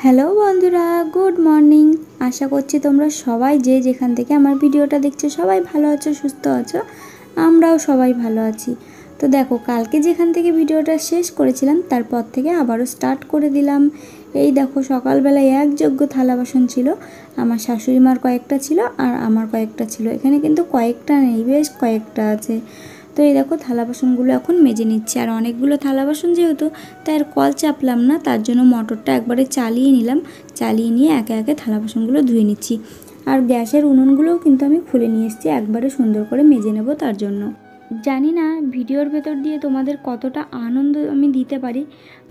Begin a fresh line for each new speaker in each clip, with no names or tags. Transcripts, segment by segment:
Hello বন্ধুরা, good morning. আশা করছি তোমরা সবাই যে যেখান থেকে আমার ভিডিওটা দেখছো সবাই ভালো আছো, সুস্থ আছো। আমরাও সবাই ভালো আছি। তো দেখো, কালকে যেখান থেকে ভিডিওটা শেষ করেছিলাম তারপর থেকে আবারও স্টার্ট করে দিলাম। এই দেখো, সকালবেলায় একযোগ্য থালা বাসন ছিল। আমার শাশুড়ি মার কয়েকটা ছিল আর আমার কয়েকটা ছিল। এখানে কিন্তু কয়েকটা নেই, বেশ কয়েকটা আছে। তো এই দেখো, থালা বাসনগুলো এখন মেজে নিচ্ছি। আর অনেকগুলো থালা বাসন যেহেতু, তাই আর কল চাপলাম না, তার জন্য মোটরটা একবারে চালিয়ে নিলাম। চালিয়ে নিয়ে একে একে থালা বাসনগুলো ধুয়ে নিচ্ছি। আর গ্যাসের উনুনগুলোও কিন্তু আমি খুলে নিয়ে এসেছি, একবারে সুন্দর করে মেজে নেব তার জন্য। জানি না ভিডিওর ভেতর দিয়ে তোমাদের কতটা আনন্দ আমি দিতে পারি,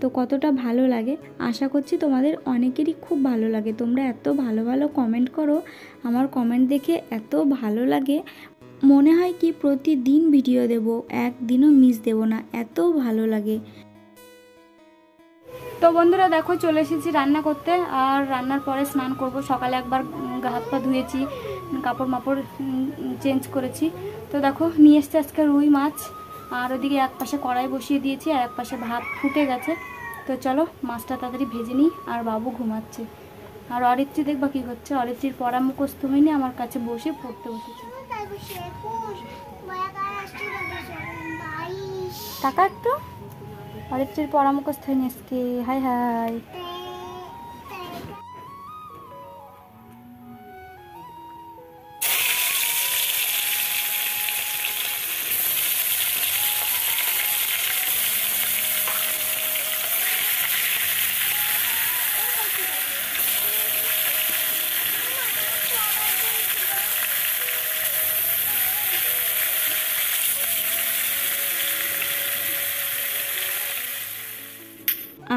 তো কতটা ভালো লাগে। আশা করছি তোমাদের অনেকেরই খুব ভালো লাগে। তোমরা এত ভালো ভালো কমেন্ট করো, আমার কমেন্ট দেখে এত ভালো লাগে। মনে হয় কি প্রতিদিন ভিডিও দেব, একদিনও মিস দেব না, এত ভালো লাগে। তো বন্ধুরা দেখো, চলে এসেছি রান্না করতে। আর রান্নার পরে স্নান করব। সকালে একবার হাত পা ধুয়েছি, কাপড় মাপড় চেঞ্জ করেছি। তো দেখো, নিয়ে এসছে আজকে রুই মাছ। আর ওদিকে এক পাশে কড়াই বসিয়ে দিয়েছি আর এক পাশে ভাত ফুটে গেছে। তো চলো মাছটা তাড়াতাড়ি ভেজে নিই। আর বাবু ঘুমাচ্ছে। আর অরিত্রী দেখবা কী করছে। অরিত্রীর পড়া মুখস্থ হয়নি, আমার কাছে বসে পড়তে বসেছে। টাকা একটু অরিত্রীর পড়া মুখস্থ হয়নি আজকে। High high.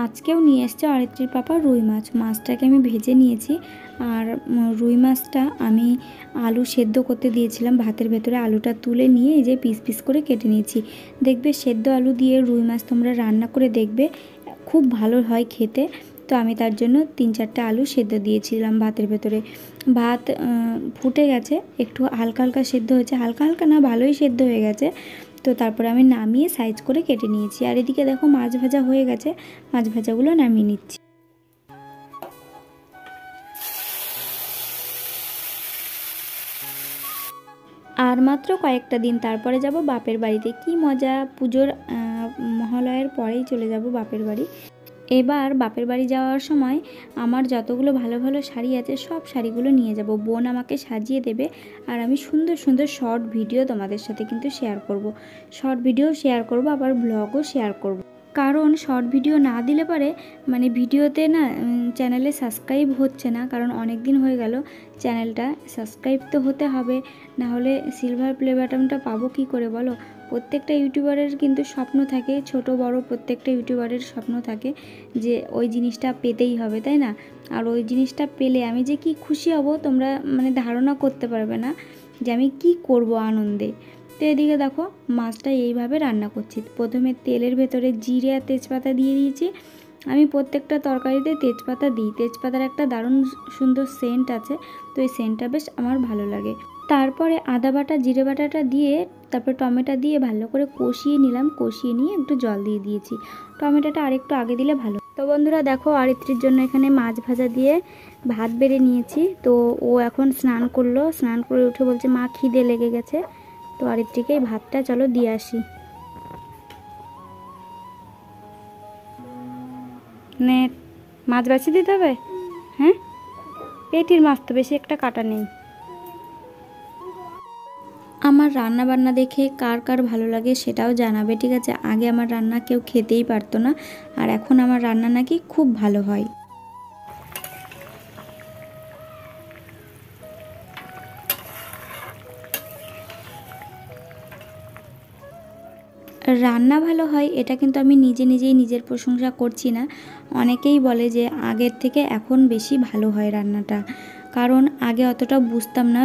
আজকেও নিয়ে এসছে অরিত্রীর পাপা রুই মাছ। মাছটাকে আমি ভেজে নিয়েছি। আর রুই মাছটা আমি আলু সেদ্ধ করতে দিয়েছিলাম। ভাতের ভেতরে আলুটা তুলে নিয়ে এই যে পিস পিস করে কেটে নিয়েছি। দেখবে সেদ্ধ আলু দিয়ে রুই মাছ তোমরা রান্না করে দেখবে, খুব ভালো হয় খেতে। তো আমি তার জন্য 3-4টা আলু সেদ্ধ দিয়েছিলাম ভাতের ভেতরে। ভাত ফুটে গেছে, একটু হালকা হালকা সেদ্ধ হয়েছে, হালকা হালকা না, ভালোই সেদ্ধ হয়ে গেছে। তো তারপরে আমি নামিয়ে সাইজ করে কেটে নিয়েছি। আর এদিকে দেখো, মাছ ভাজা হয়ে গেছে, মাছ ভাজাগুলো নামিয়ে নিচ্ছি। আর মাত্র কয়েকটা দিন, তারপরে যাব বাপের বাড়িতে। কি মজা! পুজোর মহালয়ের পরেই চলে যাব বাপের বাড়ি। এবার বাপের বাড়ি যাওয়ার সময় আমার যতগুলো ভালো ভালো শাড়ি আছে সব শাড়িগুলো নিয়ে যাব। বোন আমাকে সাজিয়ে দেবে। আর আমি সুন্দর সুন্দর শর্ট ভিডিও তোমাদের সাথে কিন্তু শেয়ার করব। শর্ট ভিডিও শেয়ার করব, আবার ব্লগও শেয়ার করব। কারণ শর্ট ভিডিও না দিলে পরে মানে ভিডিওতে না চ্যানেলে সাবস্ক্রাইব হচ্ছে না। কারণ অনেক দিন হয়ে গেল চ্যানেলটা, সাবস্ক্রাইব তো হতে হবে, না হলে সিলভার প্লে বাটনটা পাবো কী করে বলো। প্রত্যেকটা ইউটিউবারের কিন্তু স্বপ্ন থাকে, ছোট বড় প্রত্যেকটা ইউটিউবারের স্বপ্ন থাকে যে ওই জিনিসটা পেতেই হবে, তাই না? আর ওই জিনিসটা পেলে আমি যে কি খুশি হব তোমরা মানে ধারণা করতে পারবে না যে আমি কি করব আনন্দে। তো এদিকে দেখো, মাছটা এইভাবে রান্না করছি। প্রথমে তেলের ভেতরে জিরে আর তেজপাতা দিয়ে দিয়েছি। আমি প্রত্যেকটা তরকারিতে তেজপাতা দিই। তেজপাতার একটা দারুণ সুন্দর সেন্ট আছে, তো এই সেন্টটা বেশ আমার ভালো লাগে। তারপরে আদা বাটা জিরে বাটাটা দিয়ে তারপর টমেটো দিয়ে ভালো করে কষিয়ে নিলাম। কষিয়ে নিয়ে একটু জল দিয়ে দিয়েছি। টমেটোটা আরেকটু আগে দিলে ভালো। তো বন্ধুরা দেখো, অরিত্রীর জন্য এখানে মাছ ভাজা দিয়ে ভাত বেড়ে নিয়েছি। তো ও এখন স্নান করলো, স্নান করে উঠে বলছে মা খিদে লেগে গেছে। তো অরিত্রীকে এই ভাতটা চলো দিয়ে আসি। নে, মাছ বাছি দিতে হবে। হ্যাঁ, পেটির মাছ তো বেশি একটা কাটা নেই। আমার রান্না বান্না দেখে কার কার ভালো লাগে সেটাও জানাবে, ঠিক আছে? আগে আমার রান্না কেউ খেতেই পারতো না, আর এখন আমার রান্না নাকি খুব ভালো হয়। রান্না ভালো হয় এটা কিন্তু আমি নিজেই নিজের প্রশংসা করছি না। অনেকেই বলে যে আগের থেকে এখন বেশি ভালো হয় রান্নাটা। কারণ আগে অতটা বুঝতাম না।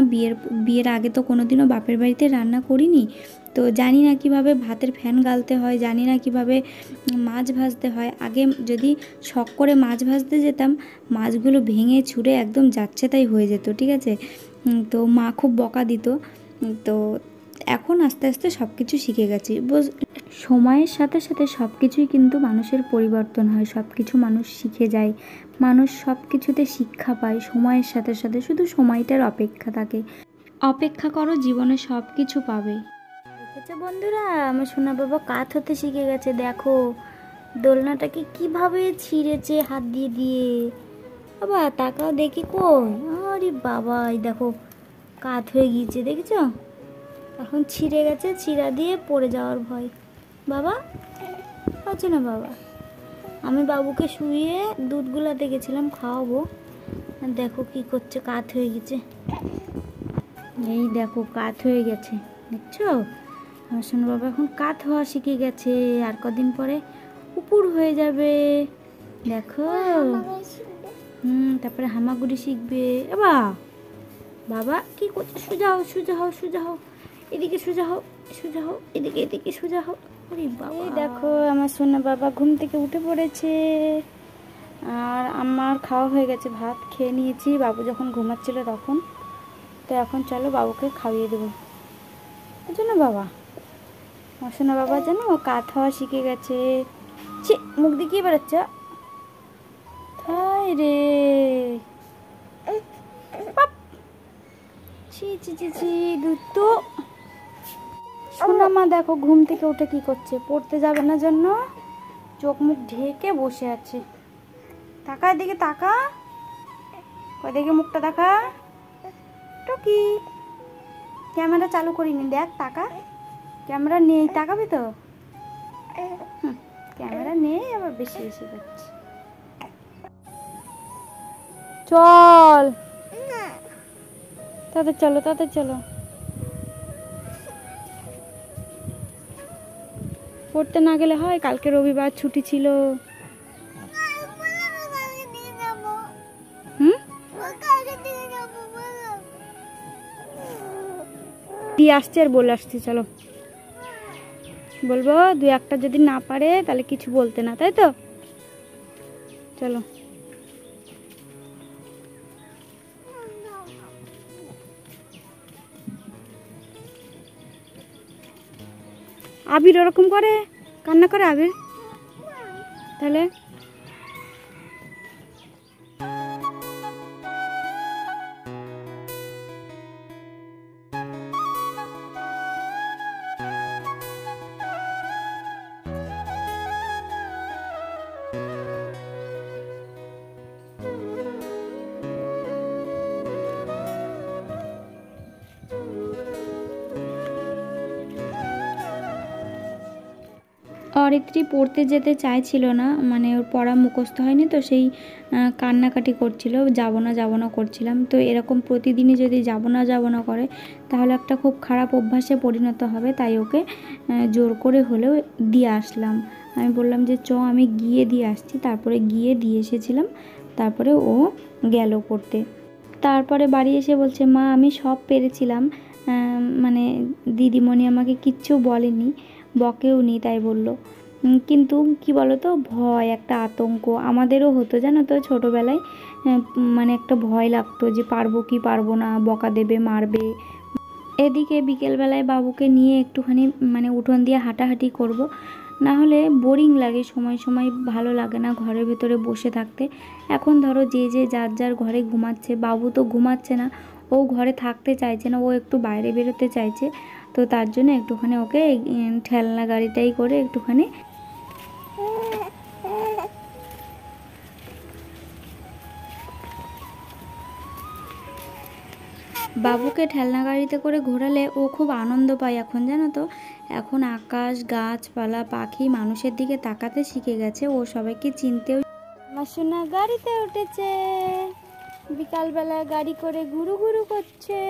বিয়ের আগে তো কোনোদিনও বাপের বাড়িতে রান্না করিনি। তো জানি না কিভাবে ভাতের ফ্যান গালতে হয়, জানি না কিভাবে মাছ ভাজতে হয়। আগে যদি শখ করে মাছ ভাজতে যেতাম, মাছগুলো ভেঙে ছুঁড়ে একদম যাচ্ছে তাই হয়ে যেত, ঠিক আছে? তো মা খুব বকা দিত। তো এখন আস্তে আস্তে সব কিছু শিখে গেছি। সময়ের সাথে সাথে সব কিছুই কিন্তু মানুষের পরিবর্তন হয়, সব কিছু মানুষ শিখে যায়, মানুষ সব কিছুতে শিক্ষা পায় সময়ের সাথে সাথে, শুধু সময়টার অপেক্ষা থাকে। অপেক্ষা করো, জীবনে সব কিছু পাবে। দেখেছো বন্ধুরা, আমার সোনা বাবা কাত হতে শিখে গেছে। দেখো দোলনাটাকে কিভাবে ছিঁড়েছে হাত দিয়ে দিয়ে। বাবা তাকাও দেখি, কই, আরে বাবা এই দেখো কাত হয়ে গিয়েছে, দেখেছো? এখন ছিঁড়ে গেছে, ছিঁড়া দিয়ে পড়ে যাওয়ার ভয়। বাবা আছে না বাবা? আমি বাবুকে শুইয়ে দুধ গুলাতে গেছিলাম, খাওয়াবো, দেখো কি করছে, কাত হয়ে গেছে। এই দেখো কাত হয়ে গেছে, দেখছো? আমার সোনা বাবা এখন কাত হওয়া শিখে গেছে, আর কদিন পরে উপর হয়ে যাবে, দেখো। তারপরে হামাগুড়ি শিখবে। বাবা কি করছে? সোজা হও, সোজা হও, সোজা হও, এদিকে সোজা হও, সোজা হও, এদিকে এদিকে সোজা হও। আরে বাবা, এই দেখো আমার সোনা বাবা ঘুম থেকে উঠে পড়েছে, আর আমার খাওয়া হয়ে গেছে, ভাত খেয়ে নিয়েছি বাবু যখন ঘুমাচ্ছিল তখন। তো এখন চলো বাবুকে খাইয়ে দেবো। বুঝছো না বাবা, আমার সোনা বাবা জানো ও কাত হওয়া শিখে গেছে। ছি, মুখ দেখিয়ে বেড়াচ্ছে, তাই রে। ছি ছি ছি ছি, দুধ। সোনা মা দেখো ঘুম থেকে উঠে কি করছে, পড়তে যাবে না জন্য চোখ মুখ ঢেকে বসে আছে। তাকা এদিকে, তাকা, ওইদিকে মুখটা দেখা। টুকি, ক্যামেরা চালু করিনি, দেখ তাকা, ক্যামেরা নেই, তাকাবি তো? ক্যামেরা নেই, আবার বেশি বেশি করছে। চল তাদের, চলো তাদের, চলো। পড়তে না গেলে হয়? কালকে রবিবার ছুটি ছিল। দিয়ে আসছে আর বলে আসছি, চলো। বলবো দুই একটা যদি না পারে তাহলে কিছু বলতে না, তাই তো? চলো। আবির ওরকম করে, কান্না করে আবির, তাহলে অরিত্রি পড়তে যেতে চাইছিল না, মানে ওর পড়া মুখস্থ হয়নি তো, সেই কান্নাকাটি করছিল, যাব না যাব না করছিলাম। তো এরকম প্রতিদিনই যদি যাব না করে তাহলে একটা খুব খারাপ অভ্যাসে পরিণত হবে, তাই ওকে জোর করে হলেও দিয়ে আসলাম। আমি বললাম যে চ আমি গিয়ে দিয়ে আসছি, তারপরে গিয়ে দিয়ে এসেছিলাম, তারপরে ও গেল পড়তে। তারপরে বাড়ি এসে বলছে মা আমি সব পেরেছিলাম, মানে দিদিমণি আমাকে কিচ্ছু বলেনি, বকেও নি, তাই বলল। কিন্তু কি বলো তো, ভয়, একটা আতঙ্ক আমাদেরও হতো জানো তো ছোটোবেলায়, মানে একটা ভয় লাগতো যে পারবো কি পারবো না, বকা দেবে, মারবে। এদিকে বিকেলবেলায় বাবুকে নিয়ে একটুখানি মানে উঠোন দিয়ে হাঁটাহাঁটি করব, না হলে বোরিং লাগে, সময় সময় ভালো লাগে না ঘরের ভিতরে বসে থাকতে। এখন ধরো যে যার যার ঘরে ঘুমাচ্ছে, বাবু তো ঘুমাচ্ছে না, ও ঘরে থাকতে চাইছে না, ও একটু বাইরে বেরোতে চাইছে। তো তার জন্য একটুখানি ওকে ঠেলনা গাড়িটাই করে একটুখানি বাবুকে ঠেলনা গাড়িতে করে ঘোরালে ও খুব আনন্দ পায় এখন, জানো তো। এখন আকাশ, গাছপালা, পাখি, মানুষের দিকে তাকাতে শিখে গেছে, ও সবাইকে চিনতেও। আমার সোনা গাড়িতে উঠেছে, বিকালবেলা গাড়ি করে ঘুরু ঘুরু করছে,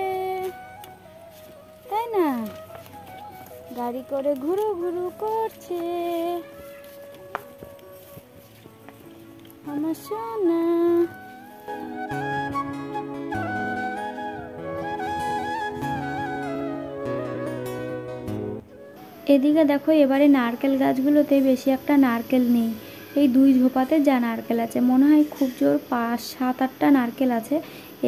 তাই না? গাড়ি করে ঘুরু ঘুরু করছে আমার সোনা। এদিকে দেখো এবারে নারকেল গাছগুলোতে বেশি একটা নারকেল নেই, এই 2 ঝোপাতে যা নারকেল আছে, মনে হয় খুব জোর 5, 7, 8টা নারকেল আছে,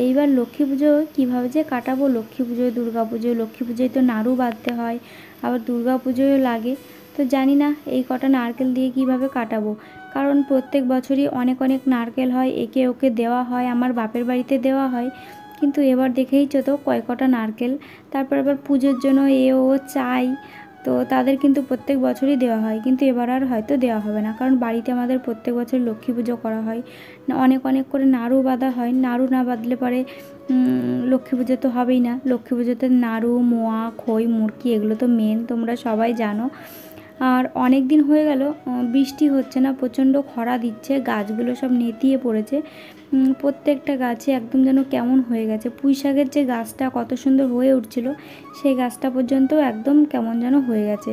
এইবার লক্ষ্মী পুজো কীভাবে যে কাটাবো, লক্ষ্মী পুজোয়, দুর্গা পুজোয়, লক্ষ্মী পুজোয় তো নাড়ু বাঁধতে হয়, আবার দুর্গা পুজোয় লাগে, তো জানি না এই কটা নারকেল দিয়ে কিভাবে কাটাবো। কারণ প্রত্যেক বছরই অনেক অনেক নারকেল হয়, একে ওকে দেওয়া হয়, আমার বাপের বাড়িতে দেওয়া হয়, কিন্তু এবার দেখেইছো তো কটা নারকেল। তারপর আবার পুজোর জন্য এ ও চাই, তো তাদের কিন্তু প্রত্যেক বছরই দেওয়া হয়, কিন্তু এবার আর হয়তো দেওয়া হবে না, কারণ বাড়িতে আমাদের প্রত্যেক বছর লক্ষ্মী পুজো করা হয়, অনেক অনেক করে নাড়ু বাঁধা হয়। নাড়ু না বাঁধলে পরে লক্ষ্মী পুজো তো হবেই না। লক্ষ্মী পুজোতে নাড়ু, মোয়া, খই, মুড়কি এগুলো তো মেন, তোমরা সবাই জানো। আর অনেক দিন হয়ে গেল বৃষ্টি হচ্ছে না, প্রচণ্ড খরা দিচ্ছে, গাছগুলো সব নেতিয়ে পড়েছে, প্রত্যেকটা গাছে একদম যেন কেমন হয়ে গেছে। পুঁই শাকের যে গাছটা কত সুন্দর হয়ে উঠছিল, সেই গাছটা পর্যন্ত একদম কেমন যেন হয়ে গেছে।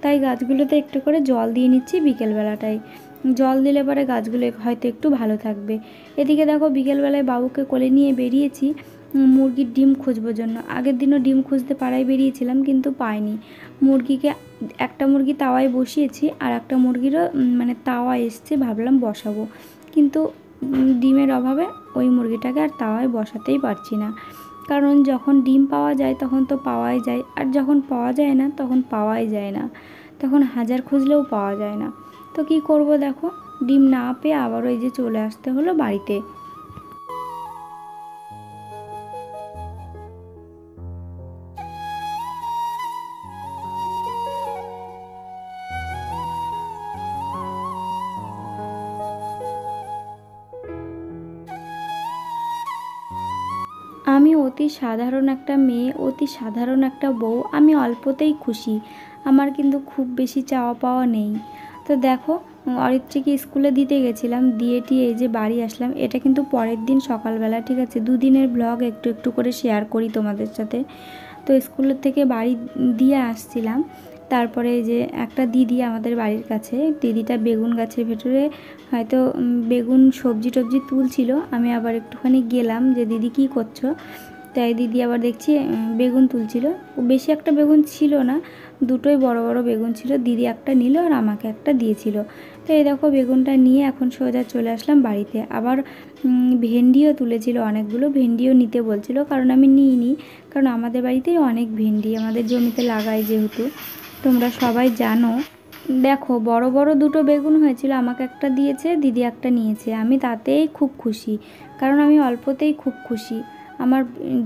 তাই গাছগুলোতে একটু করে জল দিয়ে নিচ্ছি বিকেলবেলাটায়, জল দিলে পরে গাছগুলো হয়তো একটু ভালো থাকবে। এদিকে দেখো বিকেলবেলায় বাবুকে কোলে নিয়ে বেরিয়েছি মুরগির ডিম খুঁজবার জন্য। আগের দিনও ডিম খুঁজতে পাড়ায় বেরিয়েছিলাম, কিন্তু পাইনি। মুরগিকে একটা মুরগি তাওয়ায় বসিয়েছি, আর একটা মুরগিরও মানে তাওয়া এসছে, ভাবলাম বসাবো, কিন্তু ডিমের অভাবে ওই মুরগিটাকে আর তাওয়ায় বসাতেই পারছি না। কারণ যখন ডিম পাওয়া যায় তখন তো পাওয়াই যায়, আর যখন পাওয়া যায় না তখন পাওয়াই যায় না, তখন হাজার খুঁজলেও পাওয়া যায় না। তো কী করব দেখো, ডিম না পেয়ে আবারও এই যে চলে আসতে হলো বাড়িতে। আমি অতি সাধারণ একটা মেয়ে, অতি সাধারণ একটা বউ, আমি অল্পতেই খুশি, আমার কিন্তু খুব বেশি চাওয়া পাওয়া নেই। তো দেখো অরিত্রীকে স্কুলে দিতে গেছিলাম, দিয়ে টিয়ে এই যে বাড়ি আসলাম। এটা কিন্তু পরের দিন সকালবেলা, ঠিক আছে, দুদিনের ব্লগ একটু একটু করে শেয়ার করি তোমাদের সাথে। তো স্কুলের থেকে বাড়ি দিয়ে আসছিলাম, তারপরে যে একটা দিদি আমাদের বাড়ির কাছে, দিদিটা বেগুন গাছের ভেতরে হয়তো বেগুন সবজি টবজি তুলছিল। আমি আবার একটুখানি গেলাম যে দিদি কী করছো, তাই দিদি আবার দেখছি বেগুন তুলছিল। বেশি একটা বেগুন ছিল না, দুটোই বড় বড় বেগুন ছিল, দিদি একটা নিল আর আমাকে একটা দিয়েছিল। তো এই দেখো বেগুনটা নিয়ে এখন সোজা চলে আসলাম বাড়িতে। আবার ভেন্ডিও তুলেছিল অনেকগুলো, ভেন্ডিও নিতে বলছিল, কারণ আমি নিইনি, কারণ আমাদের বাড়িতেই অনেক ভেন্ডি আমাদের জমিতে লাগাই যেহেতু, তোমরা সবাই জানো। দেখো বড় বড় দুটো বেগুন হয়েছিল, আমাকে একটা দিয়েছে, দিদি একটা নিয়েছে, আমি তাতেই খুব খুশি, কারণ আমি অল্পতেই খুব খুশি। আমার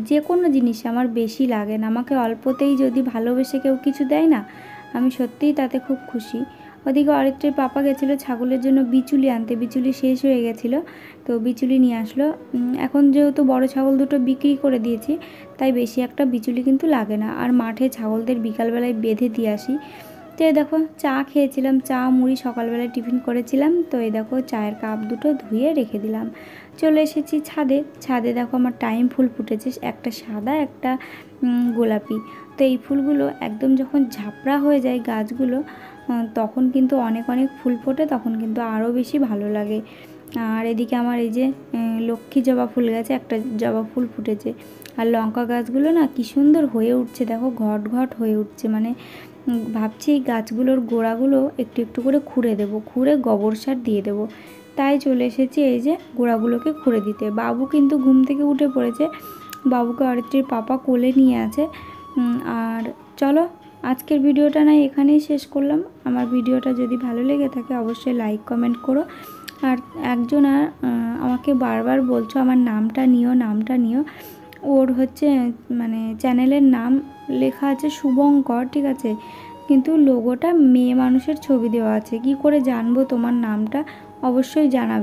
যে কোনো জিনিস আমার বেশি লাগে না, আমাকে অল্পতেই যদি ভালোবেসে কেউ কিছু দেয় না, আমি সত্যিই তাতে খুব খুশি। ওদিকে অরিত্রের পাপা গেছিলো ছাগলের জন্য বিচুলি আনতে, বিচুলি শেষ হয়ে গেছিলো, তো বিচুলি নিয়ে আসলো। এখন যেহেতু বড় ছাগল দুটো বিক্রি করে দিয়েছি, তাই বেশি একটা বিচুলি কিন্তু লাগে না, আর মাঠে ছাগলদের বিকালবেলায় বেঁধে দিয়ে আসি। তো এই দেখো চা খেয়েছিলাম, চা মুড়ি সকালবেলায় টিফিন করেছিলাম। তো এই দেখো চায়ের কাপ দুটো ধুয়ে রেখে দিলাম, চলে এসেছি ছাদে। ছাদে দেখো আমার টাইম ফুল ফুটেছে, একটা সাদা একটা গোলাপি। তো এই ফুলগুলো একদম যখন ঝাপড়া হয়ে যায় গাছগুলো, তখন কিন্তু অনেক অনেক ফুল ফোটে, তখন কিন্তু আরও বেশি ভালো লাগে। আর এদিকে আমার এই যে লক্ষ্মী জবা ফুল গাছে একটা জবা ফুল ফুটেছে, আর লঙ্কা গাছগুলো না কি সুন্দর হয়ে উঠছে, দেখো ঘট ঘট হয়ে উঠছে। মানে ভাবছি এই গাছগুলোর গোড়াগুলো একটু একটু করে খুঁড়ে দেবো, খুঁড়ে গোবর সার দিয়ে দেবো। তাই চলে এসেছি এই যে গোড়াগুলোকে খুঁড়ে দিতে। বাবু কিন্তু ঘুম থেকে উঠে পড়েছে, বাবুকে অরিত্রীর পাপা কোলে নিয়ে আছে। আর চলো আজকের ভিডিওটা না এখানেই শেষ করলাম। আমার ভিডিওটা যদি ভালো লেগে থাকে অবশ্যই লাইক কমেন্ট করো। আর একজন আমাকে বারবার বলছো আমার নামটা নিও, নামটা নিও। ওর হচ্ছে মানে চ্যানেলের নাম লেখা আছে শুভঙ্কর, ঠিক আছে, কিন্তু লোগোটা মেয়ে মানুষের ছবি দেওয়া আছে। কি করে জানবো তোমার নামটা, অবশ্যই জানাবে।